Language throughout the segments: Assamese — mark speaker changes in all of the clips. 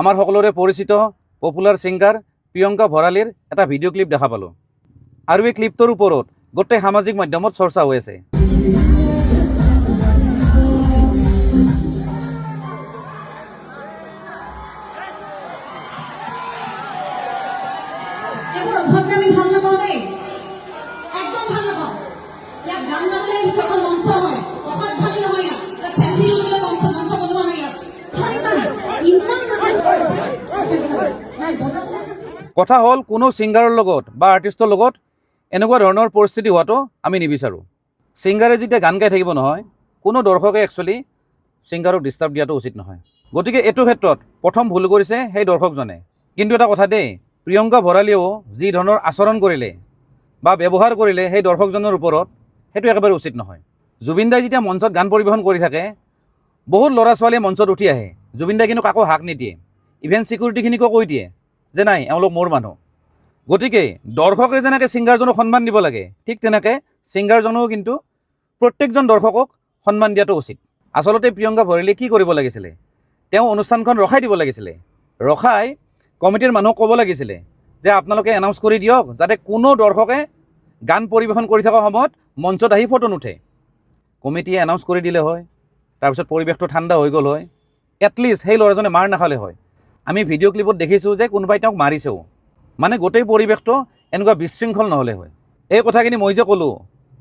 Speaker 1: আমাৰ সকলোৰে পৰিচিত পপুলাৰ ছিংগাৰ প্ৰিয়ংকা ভৰালীৰ এটা ভিডিঅ' ক্লিপ দেখা পালোঁ আৰু এই ক্লিপটোৰ ওপৰত গোটেই সামাজিক মাধ্যমত চৰ্চা হৈ আছে। কথা হ'ল কোনো ছিংগাৰৰ লগত বা আৰ্টিষ্টৰ লগত এনেকুৱা ধৰণৰ পৰিস্থিতি হোৱাটো আমি নিবিচাৰোঁ। ছিংগাৰে যেতিয়া গান গাই থাকিব নহয়, কোনো দৰ্শকে একচুৱেলি ছিংগাৰক ডিষ্টাৰ্ব দিয়াটো উচিত নহয়। গতিকে এইটো ক্ষেত্ৰত প্ৰথম ভুল কৰিছে সেই দৰ্শকজনে। কিন্তু এটা কথা দেই, প্ৰিয়ংকা ভৰালীয়েও যি ধৰণৰ আচৰণ কৰিলে বা ব্যৱহাৰ কৰিলে সেই দৰ্শকজনৰ ওপৰত, সেইটো একেবাৰে উচিত নহয়। জুবিন দাই যেতিয়া মঞ্চত গান পৰিৱেশন কৰি থাকে, বহুত ল'ৰা ছোৱালীয়ে মঞ্চত উঠি আহে, জুবিন দাই কিন্তু কাকো হাক নিদিয়ে, ইভেন ছিকিউৰিটিখিনিকো কৈ দিয়ে যে নাই এওঁলোক মোৰ মানুহ। গতিকে দৰ্শকে যেনেকৈ ছিংগাৰজনক সন্মান দিব লাগে, ঠিক তেনেকৈ ছিংগাৰজনেও কিন্তু প্ৰত্যেকজন দৰ্শকক সন্মান দিয়াটো উচিত। আচলতে প্ৰিয়ংকা ভৰালীয়ে কি কৰিব লাগিছিলে, তেওঁ অনুষ্ঠানখন ৰখাই দিব লাগিছিলে। ৰখাই কমিটিৰ মানুহক ক'ব লাগিছিলে যে আপোনালোকে এনাউন্স কৰি দিয়ক যাতে কোনো দৰ্শকে গান পৰিৱেশন কৰি থকা সময়ত মঞ্চত আহি ফটো নুঠে। কমিটিয়ে এনাউন্স কৰি দিলে হয়, তাৰপিছত পৰিৱেশটো ঠাণ্ডা হৈ গ'ল হয়, এটলিষ্ট সেই ল'ৰাজনে মাৰ নাখালে হয়। আমি ভিডিঅ' ক্লিপত দেখিছোঁ যে কোনোবাই তেওঁক মাৰিছেও, মানে গোটেই পৰিৱেশটো এনেকুৱা বিশৃংখল নহ'লে হয়। এই কথাখিনি মই যে ক'লোঁ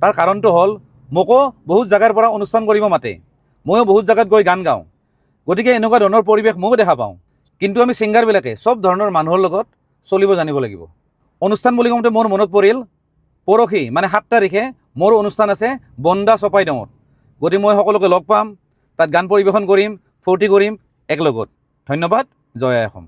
Speaker 1: তাৰ কাৰণটো হ'ল, মোকো বহুত জেগাৰ পৰা অনুষ্ঠান কৰিব মাতে, ময়ো বহুত জেগাত গৈ গান গাওঁ। গতিকে এনেকুৱা ধৰণৰ পৰিৱেশ ময়ো দেখা পাওঁ। কিন্তু আমি ছিংগাৰবিলাকে চব ধৰণৰ মানুহৰ লগত চলিব জানিব লাগিব। অনুষ্ঠান বুলি কওঁতে মোৰ মনত পৰিল, পৰহি মানে 7 তাৰিখে মোৰ অনুষ্ঠান আছে বন্দা চপাইডঙত। গতিকে মই সকলোকে লগ পাম, তাত গান পৰিৱেশন কৰিম, ফূৰ্তি কৰিম একেলগত। ধন্যবাদ। জয় আই অসম।